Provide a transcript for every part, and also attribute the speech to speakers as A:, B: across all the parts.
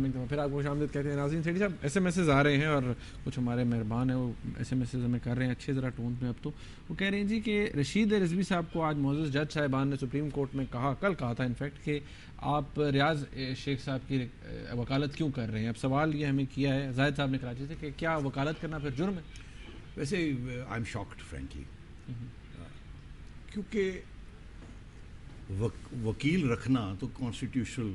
A: ہم ایک دفعہ پھر آپ کو خوش آمدید کہتے ہیں. ناظرین سیٹھی صاحب ایس ایم ایسز آ رہے ہیں اور کچھ ہمارے مہربان ہیں وہ ایس ایم ایسز ہمیں کر رہے ہیں اچھے ذرا ٹون میں. اب تو وہ کہہ رہے ہیں جی کہ رشید رضوی صاحب کو آج معزز جج صاحبان نے سپریم کورٹ میں کل کہا تھا انفیکٹ کہ آپ ریاض شیخ صاحب کی وکالت کیوں کر رہے ہیں. اب سوال یہ ہمیں کیا ہے زاہد صاحب نے کراچی سے کہ کیا وکالت کرنا پھر جرم ہے؟
B: ویسے آئی ایم شاکڈ فرینکلی، کیونکہ وکیل رکھنا تو کانسٹیٹیوشنل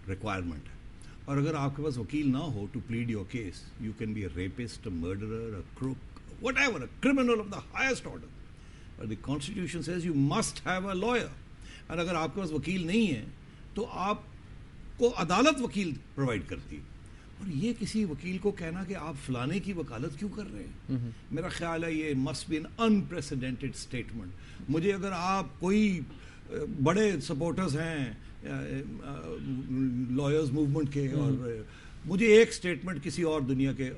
B: ریکوائرمنٹ ہے، اور اگر آپ کے پاس وکیل نہ ہو to plead your case, you can be a rapist, a murderer, a crook, whatever, a criminal of the highest order, اور the constitution says you must have a lawyer. اور اگر آپ کے پاس وکیل نہیں ہے تو آپ کو عدالت وکیل پرووائڈ کرتی ہے. اور یہ کسی وکیل کو کہنا کہ آپ فلانے کی وکالت کیوں کر رہے ہیں، میرا خیال ہے یہ must be an unprecedented statement. مجھے اگر آپ کوئی بڑے سپورٹرز ہیں لائرز موومنٹ کے، اور مجھے ایک اسٹیٹمنٹ کسی اور دنیا کے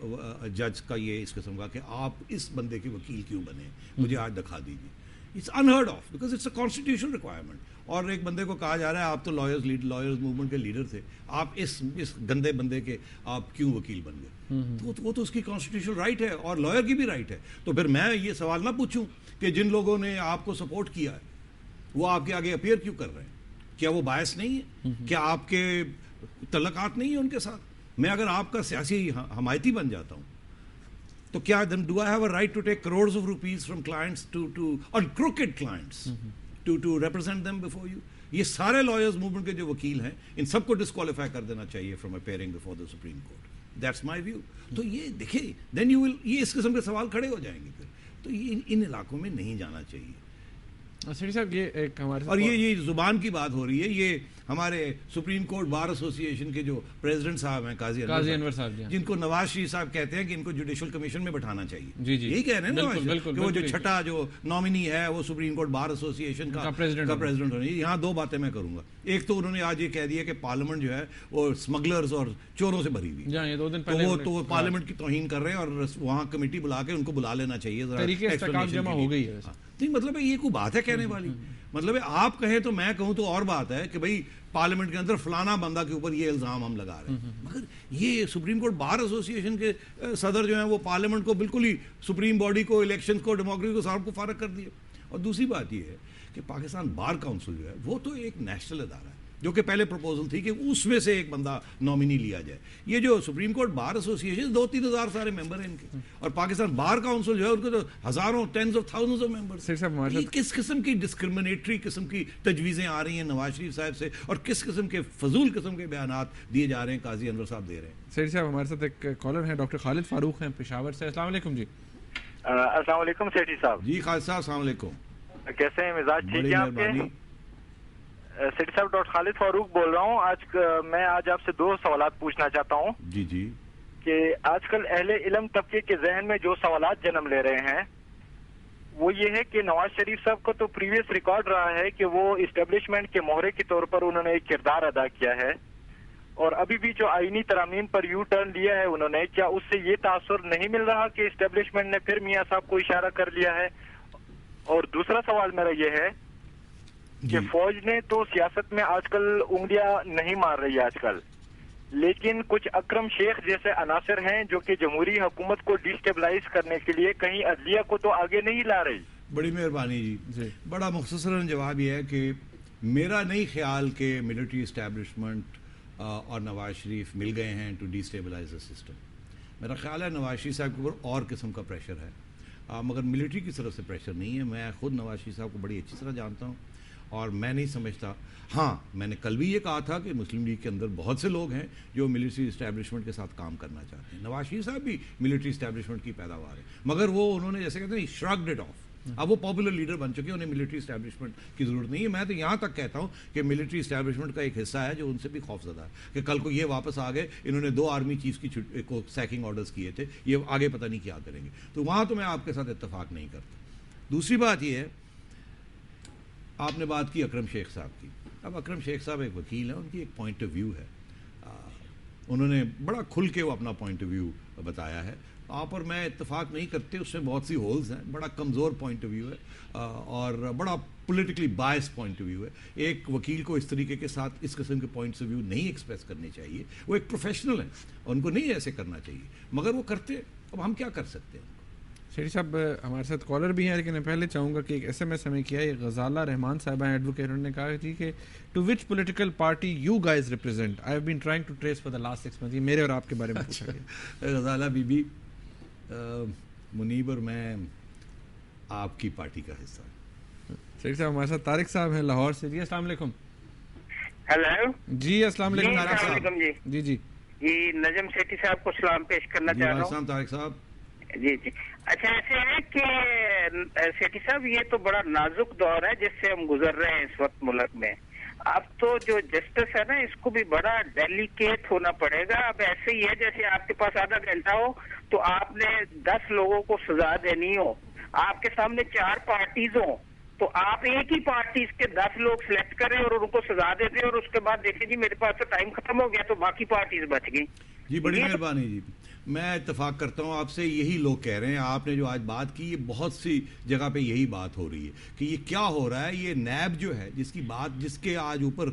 B: جج کا یہ اس قسم کا کہ آپ اس بندے کے وکیل کیوں بنے، مجھے آج دکھا دیجیے. It's unheard of because it's a constitutional requirement. اور ایک بندے کو کہا جا رہا ہے آپ تو لائرز موومنٹ کے لیڈر تھے، آپ اس گندے بندے کے آپ کیوں وکیل بن گئے. وہ تو اس کی کانسٹیٹیوشنل رائٹ ہے اور لائر کی بھی رائٹ ہے. تو پھر میں یہ سوال نہ پوچھوں کہ جن لوگوں نے آپ کو سپورٹ کیا ہے وہ آپ کے آگے اپیئر کیوں کر رہے ہیں؟ کیا وہ باعث نہیں ہے؟ کیا آپ کے تعلقات نہیں ہیں ان کے ساتھ؟ میں اگر آپ کا سیاسی حمایتی بن جاتا ہوں تو کیا then do I have a right to take crores of rupees from clients to on crooked clients to represent them before you? یہ سارے لائرز موومنٹ کے جو وکیل ہیں ان سب کو ڈسکوالیفائی کر دینا چاہیے from appearing before the Supreme Court. That's my view. تو یہ دیکھیں دین یو ول، یہ اس قسم کے سوال کھڑے ہو جائیں گے پھر. تو ان علاقوں میں نہیں جانا چاہیے.
A: سیٹھی صاحب یہ ایک ہمارے
B: اور یہ زبان کی بات ہو رہی ہے، یہ ہمارے سپریم کورٹ بار ایسوسی ایشن کے جو پریزیڈنٹ صاحب ہیں قاضی انور صاحب، جن کو نواز شریف صاحب کہتے ہیں کہ ان کو جوڈیشل کمیشن میں بٹھانا چاہیے. یہی کہہ رہے ہیں نا کہ وہ جو چھٹا جو نامنی ہے وہ سپریم کورٹ بار ایسوسی ایشن کا پریزیڈنٹ ہونا. یہاں دو باتیں میں کروں گا. ایک تو انہوں نے آج یہ کہہ دیا کہ پارلیمنٹ جو ہے وہ اسمگلرز اور چوروں سے بھری ہوئی، تو وہ پارلیمنٹ کی توہین کر رہے ہیں اور وہاں کمیٹی بلا کے ان کو بلا لینا چاہیے. نہیں مطلب یہ کوئی بات ہے کہنے والی؟ مطلب آپ کہیں تو میں کہوں تو اور بات ہے کہ بھئی پارلیمنٹ کے اندر فلانا بندہ کے اوپر یہ الزام ہم لگا رہے ہیں. مگر یہ سپریم کورٹ بار ایسوسی ایشن کے صدر جو ہیں وہ پارلیمنٹ کو بالکل ہی سپریم باڈی کو، الیکشن کو، ڈیموکریسی کو سب کو فارغ کر دیا. اور دوسری بات یہ ہے کہ پاکستان بار کاؤنسل جو ہے وہ تو ایک نیشنل ادارہ ہے، جو کہ پہلے پروپوزل تھی کہ اس میں سے ایک بندہ نامنی لیا جائے. یہ جو سپریم کورٹ بار ایسوسی ایشن 2-3 ہزار سارے ممبر ہیں ان کے، اور پاکستان بار کاؤنسل جو ہے ان کو تو ہزاروں، tens of thousands of member. کس قسم کی ڈسکرمنیٹری قسم کی تجویزیں آ رہی ہیں نواز شریف صاحب سے، اور کس قسم کے فضول قسم کے بیانات دیے جا رہے ہیں قاضی انور صاحب دے رہے ہیں.
A: سیٹھی صاحب ہمارے ساتھ ایک کالر ہیں ڈاکٹر خالد فاروق ہیں پشاور سے. السلام علیکم. جی
C: السلام علیکم سیٹھی صاحب.
B: جی خالد صاحب السلام علیکم.
C: کیسے ہیں؟ مزاج ٹھیک ہے آپ کے؟ سیٹھی صاحب ڈاکٹر خالد فاروق بول رہا ہوں. میں آج آپ سے 2 سوالات پوچھنا چاہتا ہوں.
B: جی
C: کہ آج کل اہل علم طبقے کے ذہن میں جو سوالات جنم لے رہے ہیں وہ یہ ہے کہ نواز شریف صاحب کو تو پریویس ریکارڈ رہا ہے کہ وہ اسٹیبلشمنٹ کے مہرے کے طور پر انہوں نے ایک کردار ادا کیا ہے، اور ابھی بھی جو آئینی ترامیم پر یو ٹرن لیا ہے انہوں نے، کیا اس سے یہ تاثر نہیں مل رہا کہ اسٹیبلشمنٹ نے پھر میاں صاحب کو اشارہ کر لیا ہے؟ اور دوسرا سوال میرا یہ ہے کہ فوج نے تو سیاست میں آج کل انگلیاں نہیں مار رہی آج کل، لیکن کچھ اکرم شیخ جیسے عناصر ہیں جو کہ جمہوری حکومت کو ڈیسٹیبلائز کرنے کے لیے کہیں عدلیہ کو تو آگے نہیں لا رہی.
B: بڑی مہربانی جی. بڑا مختصراً جواب یہ ہے کہ میرا نہیں خیال کہ ملٹری اسٹیبلشمنٹ اور نواز شریف مل گئے ہیں ٹو ڈیسٹیبلائز دا سسٹم. میرا خیال ہے نواز شریف صاحب کے اوپر اور قسم کا پریشر ہے، مگر ملٹری کی طرف سے پریشر نہیں ہے. میں خود نواز شریف صاحب کو بڑی اچھی طرح جانتا ہوں اور میں نہیں سمجھتا. ہاں میں نے کل بھی یہ کہا تھا کہ مسلم لیگ کے اندر بہت سے لوگ ہیں جو ملٹری اسٹیبلشمنٹ کے ساتھ کام کرنا چاہتے ہیں. نواز شریف صاحب بھی ملٹری اسٹیبلشمنٹ کی پیداوار ہے، مگر وہ انہوں نے جیسے کہتے ہیں شرگڈ اٹ آف. اب وہ پاپولر لیڈر بن چکے ہیں، انہیں ملٹری اسٹیبلشمنٹ کی ضرورت نہیں ہے. میں تو یہاں تک کہتا ہوں کہ ملٹری اسٹیبلشمنٹ کا ایک حصہ ہے جو ان سے بھی خوفزدہ ہے کہ کل کو یہ واپس آ گئے، انہوں نے 2 آرمی چیف کی کو سیکنگ آرڈرز کیے تھے، یہ آگے پتہ نہیں کیا کریں گے. تو وہاں تو میں آپ کے ساتھ اتفاق نہیں کرتا. دوسری بات یہ ہے، آپ نے بات کی اکرم شیخ صاحب کی. اب اکرم شیخ صاحب ایک وکیل ہیں، ان کی ایک پوائنٹ آف ویو ہے، انہوں نے بڑا کھل کے وہ اپنا پوائنٹ آف ویو بتایا ہے. آپ اور میں اتفاق نہیں کرتے، اس میں بہت سی ہولز ہیں. بڑا کمزور پوائنٹ آف ویو ہے اور بڑا politically bias point of view ہے. ایک وکیل کو اس طریقے کے ساتھ اس قسم کے پوائنٹس آف ویو نہیں ایکسپریس کرنے چاہیے. وہ ایک پروفیشنل ہیں, ان کو نہیں ایسے کرنا چاہیے, مگر وہ کرتے. اب ہم کیا کر سکتے ہیں؟
A: شیری صاحب ہمارے ساتھ کالر بھی ہیں, لیکن میں پہلے چاہوں گا کہ ایک SMS ہمیں کیا ہے. غزالہ رحمان صاحبہ ہیں ایڈوکیٹ, انہوں نے کہا تھی کہ to which political party you guys represent, I have been trying to trace for the last 6 months. یہ میرے اور آپ کے بارے میں پوچھا گیا.
B: غزالہ بی بی, منیب اور میں آپ کی پارٹی کا حصہ ہوں.
A: شیخ صاحب ہمارے ساتھ طارق صاحب ہیں لاہور سے. جی السلام علیکم.
D: ہیلو
A: جی السلام علیکم
D: طارق صاحب.
A: جی جی
D: جی نجم سیٹھی صاحب کو سلام پیش کرنا چاہ رہا ہوں.
B: طارق صاحب
D: جی جی اچھا ایسے ہے کہ سیٹھی صاحب یہ تو بڑا نازک دور ہے جس سے ہم گزر رہے ہیں اس وقت ملک میں. اب تو جو جسٹس ہے نا اس کو بھی بڑا ڈیلیکیٹ ہونا پڑے گا. اب ایسے ہی ہے جیسے آپ کے پاس آدھا گھنٹہ ہو تو آپ نے 10 لوگوں کو سزا دینی ہو, آپ کے سامنے 4 پارٹیز ہوں تو آپ ایک ہی پارٹیز کے 10 لوگ سلیکٹ کریں اور ان کو سزا دے دیں, اور اس کے بعد دیکھیں جی میرے پاس تو ٹائم ختم ہو گیا تو باقی پارٹیز بچ گئی.
B: جی بڑی مہربانی جی, میں اتفاق کرتا ہوں آپ سے. یہی لوگ کہہ رہے ہیں, آپ نے جو آج بات کی یہ بہت سی جگہ پہ یہی بات ہو رہی ہے کہ یہ کیا ہو رہا ہے. یہ نیب جو ہے جس کی بات, جس کے آج اوپر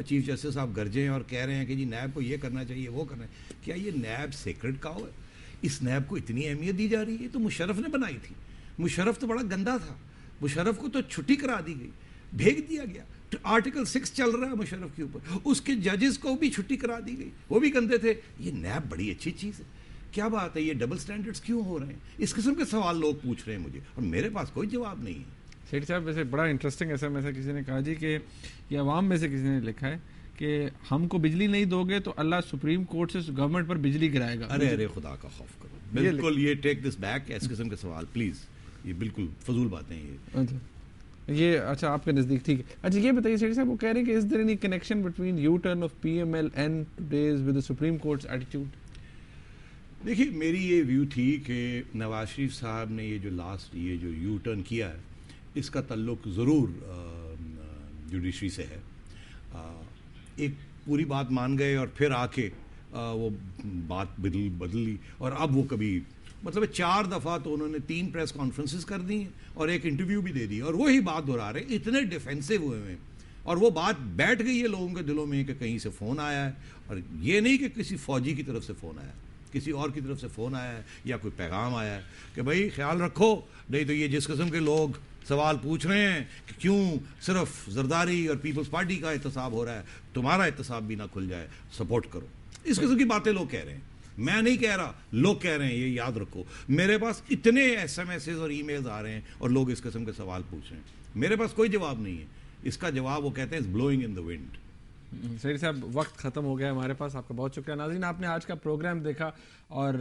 B: چیف جسٹس صاحب گرجے ہیں اور کہہ رہے ہیں کہ جی نیب کو یہ کرنا چاہیے وہ کرنا ہے, کیا یہ نیب سیکرڈ کاؤ ہے؟ اس نیب کو اتنی اہمیت دی جا رہی ہے. تو مشرف نے بنائی تھی. مشرف تو بڑا گندا تھا, مشرف کو تو چھٹی کرا دی گئی, بھیج دیا گیا. آرٹیکل 6 چل رہا ہے مشرف کے اوپر, اس کے ججز کو بھی چھٹی کرا دی گئی, وہ بھی گندے تھے. یہ نیب بڑی اچھی چیز ہے. کیا بات ہے, یہ ڈبل سٹینڈرڈز کیوں ہو رہے ہیں؟ اس قسم کے سوال لوگ پوچھ رہے ہیں مجھے, اور میرے پاس کوئی جواب نہیں ہے.
A: سیٹھی صاحب ویسے بڑا انٹرسٹنگ SMS ہے, کسی نے کہا جی کہ یہ عوام میں سے کسی نے لکھا ہے کہ ہم کو بجلی نہیں دو گے تو اللہ سپریم کورٹ سے گورنمنٹ پر بجلی گرائے گا.
B: ارے خدا کا خوف کرو, بالکل یہ ٹیک دس بیک. اس قسم کے سوال پلیز, یہ بالکل فضول باتیں
A: یہ. اچھا آپ کے نزدیک ٹھیک ہے. اچھا یہ بتائیے سیٹھی صاحب, وہ کہہ رہے ہیں کہ is there any connection between U turn of PML and today's with the supreme court's attitude?
B: دیکھیے میری یہ ویو تھی کہ نواز شریف صاحب نے یہ جو لاسٹ یہ جو یو ٹرن کیا ہے اس کا تعلق ضرور جوڈیشری سے ہے. ایک پوری بات مان گئے اور پھر آ کے وہ بات بدل لی, اور اب وہ کبھی مطلب 4 دفعہ تو انہوں نے 3 پریس کانفرنسز کر دی ہیں اور ایک انٹرویو بھی دے دی, اور وہی بات دہرا رہے ہیں. اتنے ڈیفینسو ہوئے ہیں, اور وہ بات بیٹھ گئی ہے لوگوں کے دلوں میں کہ کہیں سے فون آیا ہے, اور یہ نہیں کہ کسی فوجی کی طرف سے فون آیا ہے, کسی اور کی طرف سے فون آیا ہے یا کوئی پیغام آیا ہے کہ بھائی خیال رکھو, نہیں تو یہ جس قسم کے لوگ سوال پوچھ رہے ہیں کہ کیوں صرف زرداری اور پیپلز پارٹی کا احتساب ہو رہا ہے, تمہارا احتساب بھی نہ کھل جائے, سپورٹ کرو. اس قسم کی باتیں لوگ کہہ رہے ہیں, میں نہیں کہہ رہا, لوگ کہہ رہے ہیں. یہ یاد رکھو, میرے پاس اتنے SMS اور ای میلز آ رہے ہیں اور لوگ اس قسم کے سوال پوچھ رہے ہیں, میرے پاس کوئی جواب نہیں ہے. اس کا جواب وہ کہتے ہیں از بلوئنگ ان دا ونڈ.
A: سیٹھی صاحب وقت ختم ہو گیا ہمارے پاس. آپ کا بہت شکریہ. ناظرین آپ نے آج کا پروگرام دیکھا اور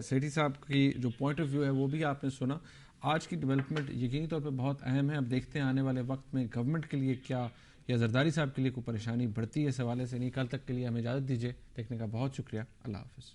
A: سیٹھی صاحب کی جو پوائنٹ آف ویو ہے وہ بھی آپ نے سنا. آج کی ڈیولپمنٹ یقینی طور پہ بہت اہم ہے. اب دیکھتے ہیں آنے والے وقت میں گورنمنٹ کے لیے کیا یا زرداری صاحب کے لیے کوئی پریشانی بڑھتی ہے اس حوالے سے نہیں. کل تک کے لیے ہمیں اجازت دیجیے. دیکھنے کا بہت شکریہ. اللہ حافظ.